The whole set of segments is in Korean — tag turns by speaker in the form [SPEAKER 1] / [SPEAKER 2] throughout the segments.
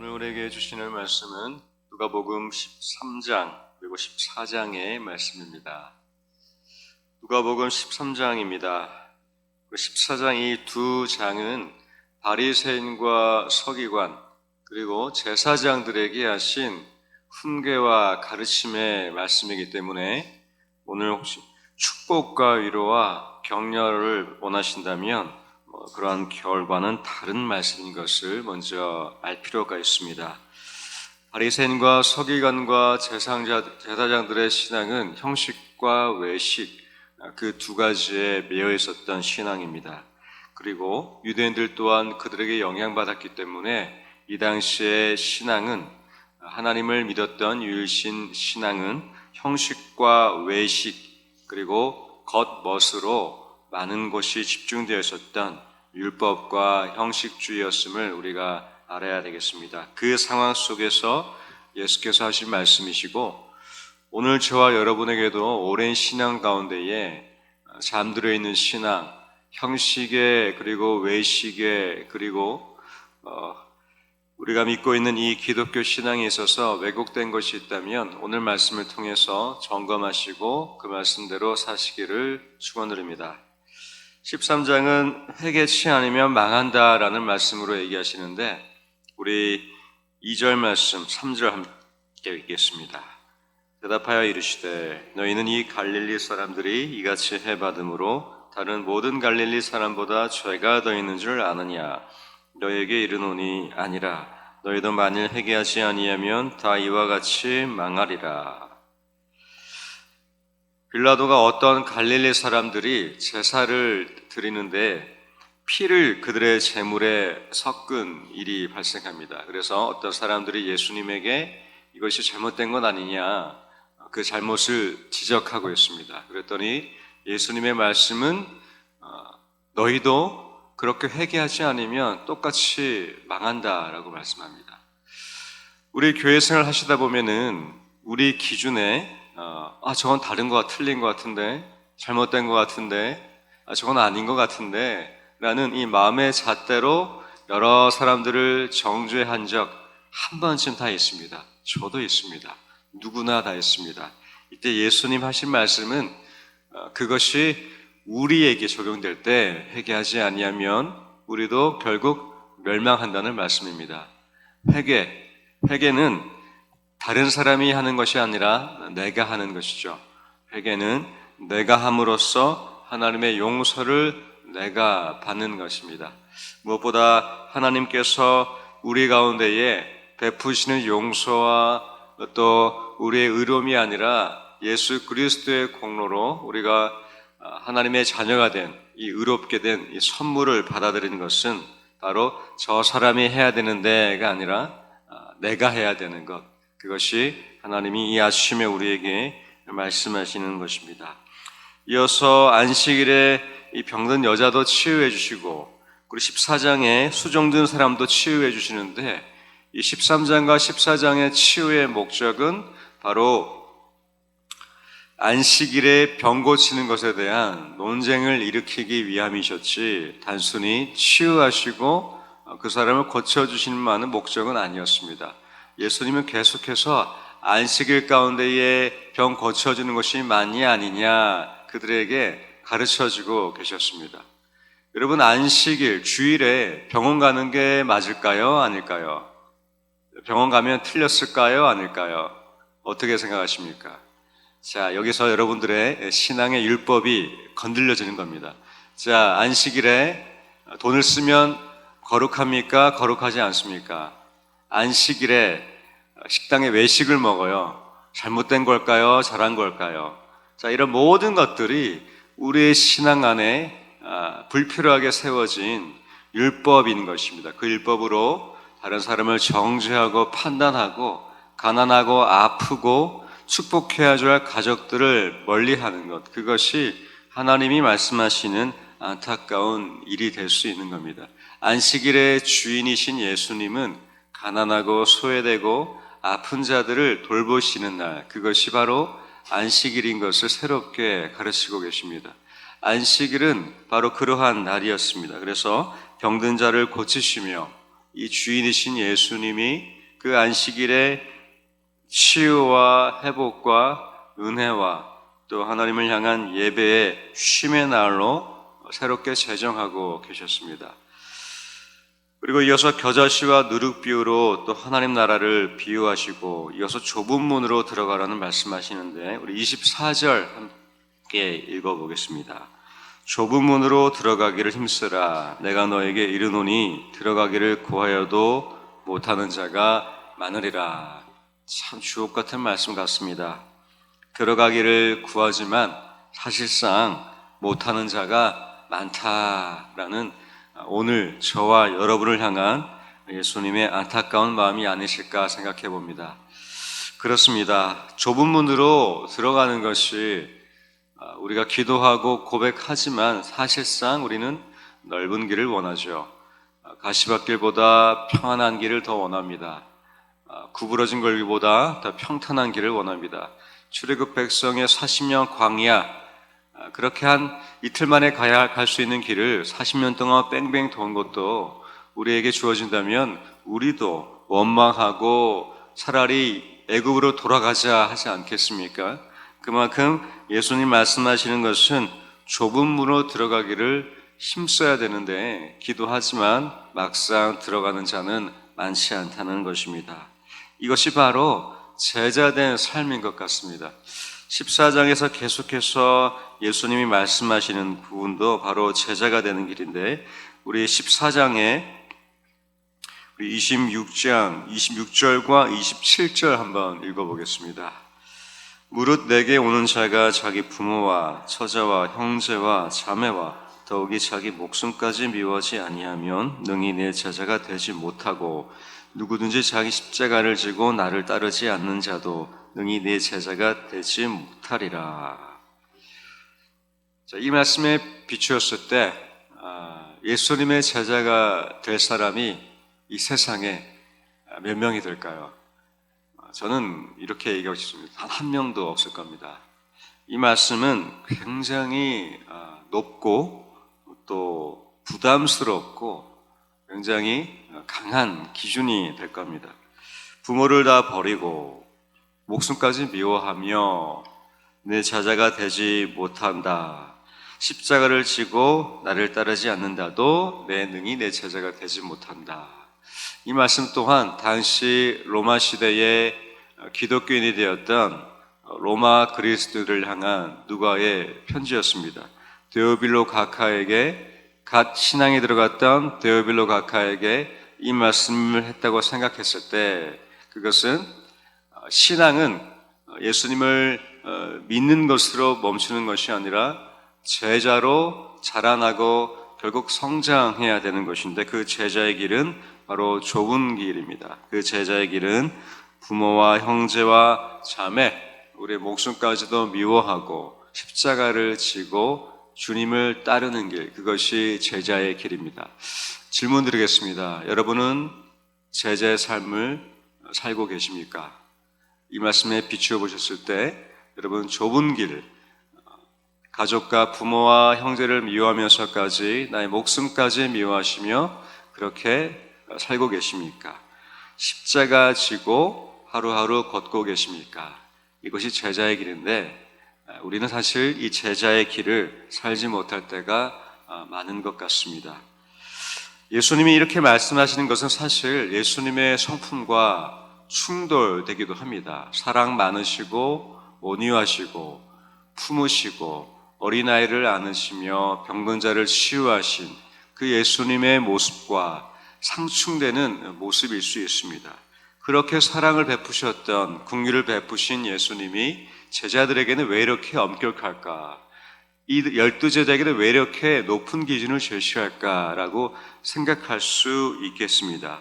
[SPEAKER 1] 오늘 우리에게 주시는 말씀은 누가복음 13장 그리고 14장의 말씀입니다. 누가복음 13장입니다. 14장 이 두 장은 바리새인과 서기관 그리고 제사장들에게 하신 훈계와 가르침의 말씀이기 때문에 오늘 혹시 축복과 위로와 격려를 원하신다면 그러한 결과는 다른 말씀인 것을 먼저 알 필요가 있습니다. 바리새인과 서기관과 제사장들의 신앙은 형식과 외식 그 두 가지에 매여 있었던 신앙입니다. 그리고 유대인들 또한 그들에게 영향받았기 때문에 이 당시의 신앙은 하나님을 믿었던 유일신 신앙은 형식과 외식 그리고 겉멋으로 많은 것이 집중되어 있었던 율법과 형식주의였음을 우리가 알아야 되겠습니다. 그 상황 속에서 예수께서 하신 말씀이시고 오늘 저와 여러분에게도 오랜 신앙 가운데에 잠들어 있는 신앙, 형식에 그리고 외식에 그리고 우리가 믿고 있는 이 기독교 신앙에 있어서 왜곡된 것이 있다면 오늘 말씀을 통해서 점검하시고 그 말씀대로 사시기를 축원드립니다. 13장은 회개치 않으면 망한다라는 말씀으로 얘기하시는데 우리 2절 말씀 3절 함께 읽겠습니다. 대답하여 이르시되 너희는 이 갈릴리 사람들이 이같이 해받음으로 다른 모든 갈릴리 사람보다 죄가 더 있는 줄 아느냐. 너희에게 이르노니 아니라 너희도 만일 회개하지 아니하면 다 이와 같이 망하리라. 빌라도가 어떤 갈릴리 사람들이 제사를 드리는데 피를 그들의 제물에 섞은 일이 발생합니다. 그래서 어떤 사람들이 예수님에게 이것이 잘못된 건 아니냐 그 잘못을 지적하고 있습니다. 그랬더니 예수님의 말씀은 너희도 그렇게 회개하지 않으면 똑같이 망한다라고 말씀합니다. 우리 교회 생활 하시다 보면은 우리 기준에 저건 다른 것 틀린 것 같은데 잘못된 것 같은데 저건 아닌 것 같은데 라는 이 마음의 잣대로 여러 사람들을 정죄한 적 한 번쯤 다 있습니다. 저도 있습니다. 누구나 다 있습니다. 이때 예수님 하신 말씀은 그것이 우리에게 적용될 때 회개하지 아니하면 우리도 결국 멸망한다는 말씀입니다. 회개는 다른 사람이 하는 것이 아니라 내가 하는 것이죠. 회개는 내가 함으로써 하나님의 용서를 내가 받는 것입니다. 무엇보다 하나님께서 우리 가운데에 베푸시는 용서와 또 우리의 의로움이 아니라 예수 그리스도의 공로로 우리가 하나님의 자녀가 된 이 의롭게 된 이 선물을 받아들이는 것은 바로 저 사람이 해야 되는 데가 아니라 내가 해야 되는 것. 그것이 하나님이 이 아침에 우리에게 말씀하시는 것입니다. 이어서 안식일에 이 병든 여자도 치유해 주시고 그리고 14장에 수종든 사람도 치유해 주시는데 이 13장과 14장의 치유의 목적은 바로 안식일에 병 고치는 것에 대한 논쟁을 일으키기 위함이셨지 단순히 치유하시고 그 사람을 고쳐주시는 목적은 아니었습니다. 예수님은 계속해서 안식일 가운데에 병 고쳐주는 것이 맞냐 아니냐 그들에게 가르쳐주고 계셨습니다. 여러분 안식일, 주일에 병원 가는 게 맞을까요? 아닐까요? 병원 가면 틀렸을까요? 아닐까요? 어떻게 생각하십니까? 자, 여기서 여러분들의 신앙의 율법이 건드려지는 겁니다. 자, 안식일에 돈을 쓰면 거룩합니까? 거룩하지 않습니까? 안식일에 식당에 외식을 먹어요. 잘못된 걸까요? 잘한 걸까요? 자, 이런 모든 것들이 우리의 신앙 안에 불필요하게 세워진 율법인 것입니다. 그 율법으로 다른 사람을 정죄하고 판단하고 가난하고 아프고 축복해야 할 가족들을 멀리하는 것, 그것이 하나님이 말씀하시는 안타까운 일이 될 수 있는 겁니다. 안식일의 주인이신 예수님은 가난하고 소외되고 아픈 자들을 돌보시는 날, 그것이 바로 안식일인 것을 새롭게 가르치고 계십니다. 안식일은 바로 그러한 날이었습니다. 그래서 병든 자를 고치시며 이 주인이신 예수님이 그 안식일에 치유와 회복과 은혜와 또 하나님을 향한 예배의 쉼의 날로 새롭게 제정하고 계셨습니다. 그리고 이어서 겨자씨와 누룩비유로 또 하나님 나라를 비유하시고 이어서 좁은 문으로 들어가라는 말씀하시는데 우리 24절 함께 읽어보겠습니다. 좁은 문으로 들어가기를 힘쓰라. 내가 너에게 이르노니 들어가기를 구하여도 못하는 자가 많으리라. 참 주옥 같은 말씀 같습니다. 들어가기를 구하지만 사실상 못하는 자가 많다라는 오늘 저와 여러분을 향한 예수님의 안타까운 마음이 아니실까 생각해 봅니다. 그렇습니다. 좁은 문으로 들어가는 것이 우리가 기도하고 고백하지만 사실상 우리는 넓은 길을 원하죠. 가시밭길보다 평안한 길을 더 원합니다. 구부러진 걸보다 더 평탄한 길을 원합니다. 출애굽 백성의 40년 광야, 그렇게 한 이틀 만에 갈 수 있는 길을 40년 동안 뺑뺑 도는 것도 우리에게 주어진다면 우리도 원망하고 차라리 애굽으로 돌아가자 하지 않겠습니까? 그만큼 예수님 말씀하시는 것은 좁은 문으로 들어가기를 힘써야 되는데 기도하지만 막상 들어가는 자는 많지 않다는 것입니다. 이것이 바로 제자된 삶인 것 같습니다. 14장에서 계속해서 예수님이 말씀하시는 부분도 바로 제자가 되는 길인데 우리 14장에 우리 26절과 27절 한번 읽어보겠습니다. 무릇 내게 오는 자가 자기 부모와 처자와 형제와 자매와 더욱이 자기 목숨까지 미워하지 아니하면 능히 내 제자가 되지 못하고 누구든지 자기 십자가를 지고 나를 따르지 않는 자도 능히 내 제자가 되지 못하리라. 자, 이 말씀에 비추었을 때 예수님의 제자가 될 사람이 이 세상에 몇 명이 될까요? 저는 이렇게 얘기하고 싶습니다. 단 한 명도 없을 겁니다. 이 말씀은 굉장히 높고 또 부담스럽고 굉장히 강한 기준이 될 겁니다. 부모를 다 버리고 목숨까지 미워하며 내 제자가 되지 못한다. 십자가를 지고 나를 따르지 않는다도 내 능히 내 제자가 되지 못한다. 이 말씀 또한 당시 로마 시대의 기독교인이 되었던 로마 그리스도를 향한 누가의 편지였습니다. 데오빌로 가카에게 갓 신앙에 들어갔던 데오빌로 가카에게 이 말씀을 했다고 생각했을 때 그것은 신앙은 예수님을 믿는 것으로 멈추는 것이 아니라 제자로 자라나고 결국 성장해야 되는 것인데 그 제자의 길은 바로 좁은 길입니다. 그 제자의 길은 부모와 형제와 자매, 우리의 목숨까지도 미워하고 십자가를 지고 주님을 따르는 길, 그것이 제자의 길입니다. 질문 드리겠습니다. 여러분은 제자의 삶을 살고 계십니까? 이 말씀에 비추어 보셨을 때 여러분 좁은 길, 가족과 부모와 형제를 미워하면서까지 나의 목숨까지 미워하시며 그렇게 살고 계십니까? 십자가 지고 하루하루 걷고 계십니까? 이것이 제자의 길인데 우리는 사실 이 제자의 길을 살지 못할 때가 많은 것 같습니다. 예수님이 이렇게 말씀하시는 것은 사실 예수님의 성품과 충돌되기도 합니다. 사랑 많으시고 온유하시고 품으시고 어린아이를 안으시며 병든자를 치유하신 그 예수님의 모습과 상충되는 모습일 수 있습니다. 그렇게 사랑을 베푸셨던 긍휼을 베푸신 예수님이 제자들에게는 왜 이렇게 엄격할까? 이 12제자에게는 왜 이렇게 높은 기준을 제시할까라고 생각할 수 있겠습니다.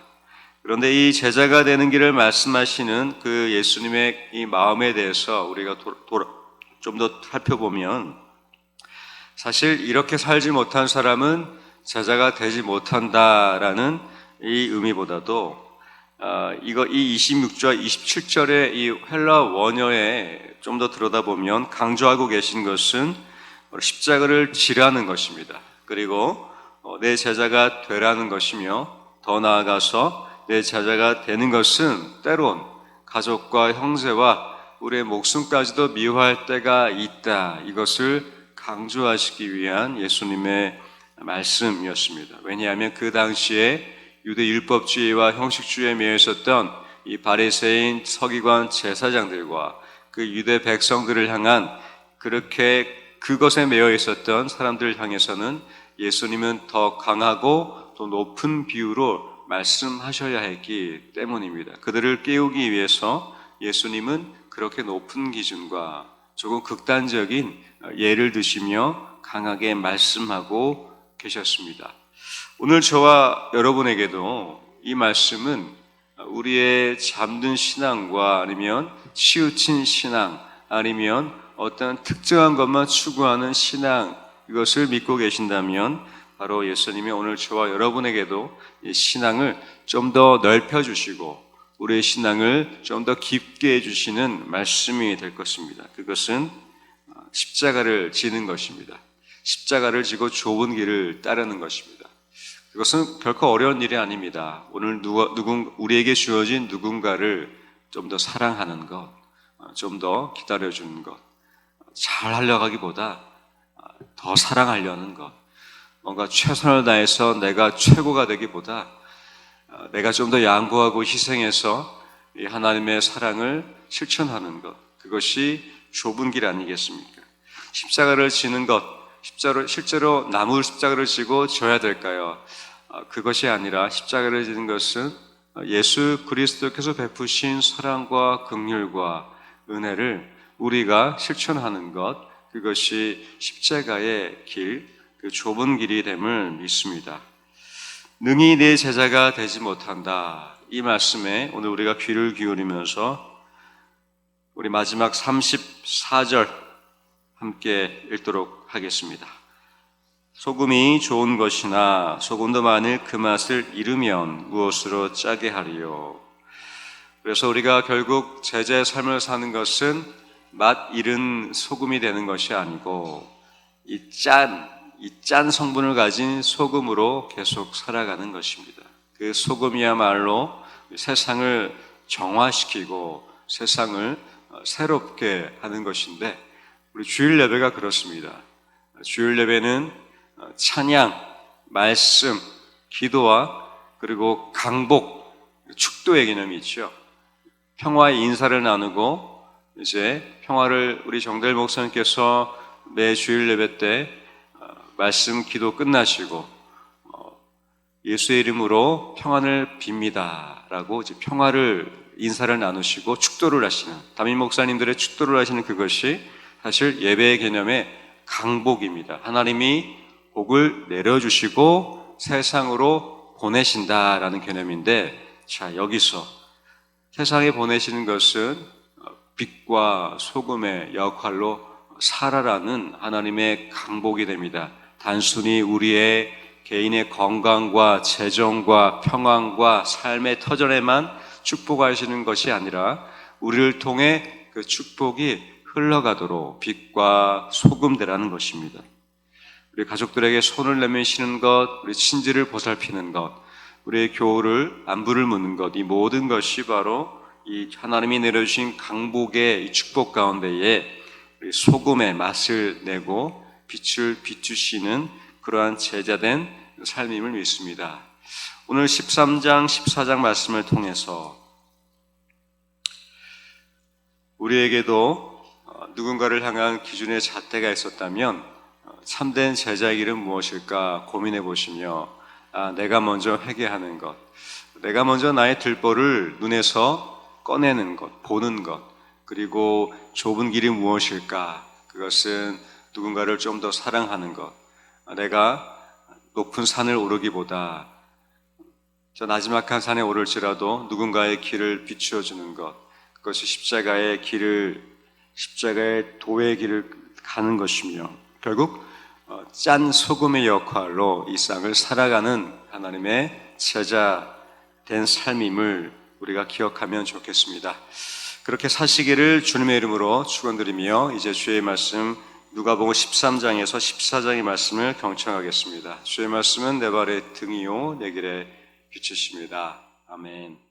[SPEAKER 1] 그런데 이 제자가 되는 길을 말씀하시는 그 예수님의 이 마음에 대해서 우리가 좀 더 살펴보면 사실 이렇게 살지 못한 사람은 제자가 되지 못한다라는 이 의미보다도 이 26절, 27절의 이 헬라 원어에 좀 더 들여다보면 강조하고 계신 것은 십자가를 지라는 것입니다. 그리고 내 제자가 되라는 것이며 더 나아가서 내 제자가 되는 것은 때론 가족과 형제와 우리의 목숨까지도 미워할 때가 있다. 이것을 강조하시기 위한 예수님의 말씀이었습니다. 왜냐하면 그 당시에 유대 율법주의와 형식주의에 매여 있었던 이 바리새인 서기관 제사장들과 그 유대 백성들을 향한 그렇게 그것에 매여 있었던 사람들을 향해서는 예수님은 더 강하고 더 높은 비유로 말씀하셔야 했기 때문입니다. 그들을 깨우기 위해서 예수님은 그렇게 높은 기준과 조금 극단적인 예를 드시며 강하게 말씀하고 계셨습니다. 오늘 저와 여러분에게도 이 말씀은 우리의 잠든 신앙과 아니면 치우친 신앙 아니면 어떤 특정한 것만 추구하는 신앙 이것을 믿고 계신다면 바로 예수님이 오늘 저와 여러분에게도 이 신앙을 좀 더 넓혀주시고 우리의 신앙을 좀 더 깊게 해주시는 말씀이 될 것입니다. 그것은 십자가를 지는 것입니다. 십자가를 지고 좁은 길을 따르는 것입니다. 그것은 결코 어려운 일이 아닙니다. 오늘 우리에게 주어진 누군가를 좀 더 사랑하는 것, 좀 더 기다려주는 것, 잘 하려고 하기보다 더 사랑하려는 것, 뭔가 최선을 다해서 내가 최고가 되기보다 내가 좀 더 양보하고 희생해서 이 하나님의 사랑을 실천하는 것, 그것이 좁은 길 아니겠습니까? 십자가를 지는 것, 실제로 나무 십자가를 지고 져야 될까요? 그것이 아니라 십자가를 지는 것은 예수 그리스도께서 베푸신 사랑과 긍휼과 은혜를 우리가 실천하는 것, 그것이 십자가의 길, 그 좁은 길이 됨을 믿습니다. 능히 내 제자가 되지 못한다. 이 말씀에 오늘 우리가 귀를 기울이면서 우리 마지막 34절 함께 읽도록 하겠습니다. 소금이 좋은 것이나 소금도 만일 그 맛을 잃으면 무엇으로 짜게 하리요. 그래서 우리가 결국 제자의 삶을 사는 것은 맛 잃은 소금이 되는 것이 아니고 이 짠 성분을 가진 소금으로 계속 살아가는 것입니다. 그 소금이야말로 세상을 정화시키고 세상을 새롭게 하는 것인데 우리 주일 예배가 그렇습니다. 주일 예배는 찬양, 말씀, 기도와 그리고 강복, 축도의 개념이 있죠. 평화의 인사를 나누고 이제 평화를 우리 정대일 목사님께서 매 주일 예배 때 말씀 기도 끝나시고 예수의 이름으로 평안을 빕니다 라고 이제 평화를 인사를 나누시고 축도를 하시는 담임 목사님들의 축도를 하시는 그것이 사실 예배의 개념의 강복입니다. 하나님이 복을 내려주시고 세상으로 보내신다라는 개념인데, 자, 여기서 세상에 보내시는 것은 빛과 소금의 역할로 살아라는 하나님의 강복이 됩니다. 단순히 우리의 개인의 건강과 재정과 평안과 삶의 터전에만 축복하시는 것이 아니라 우리를 통해 그 축복이 흘러가도록 빛과 소금 되라는 것입니다. 우리 가족들에게 손을 내미시는 것, 우리 친지를 보살피는 것, 우리의 교우를 안부를 묻는 것, 이 모든 것이 바로 이 하나님이 내려주신 강복의 이 축복 가운데에 우리 소금의 맛을 내고 빛을 비추시는 그러한 제자된 삶임을 믿습니다. 오늘 13장, 14장 말씀을 통해서 우리에게도 누군가를 향한 기준의 잣대가 있었다면 참된 제자의 길은 무엇일까 고민해 보시며 내가 먼저 회개하는 것, 내가 먼저 나의 들보를 눈에서 꺼내는 것, 보는 것, 그리고 좁은 길이 무엇일까? 그것은 누군가를 좀 더 사랑하는 것, 내가 높은 산을 오르기보다 저 나지막한 산에 오를지라도 누군가의 길을 비추어 주는 것, 그것이 십자가의 도의 길을 가는 것이며 결국 짠 소금의 역할로 이 땅을 살아가는 하나님의 제자 된 삶임을 우리가 기억하면 좋겠습니다. 그렇게 사시기를 주님의 이름으로 축원드리며 이제 주의 말씀 누가복음 13장에서 14장의 말씀을 경청하겠습니다. 주의 말씀은 내 발의 등이요 내 길의 비추십니다. 아멘.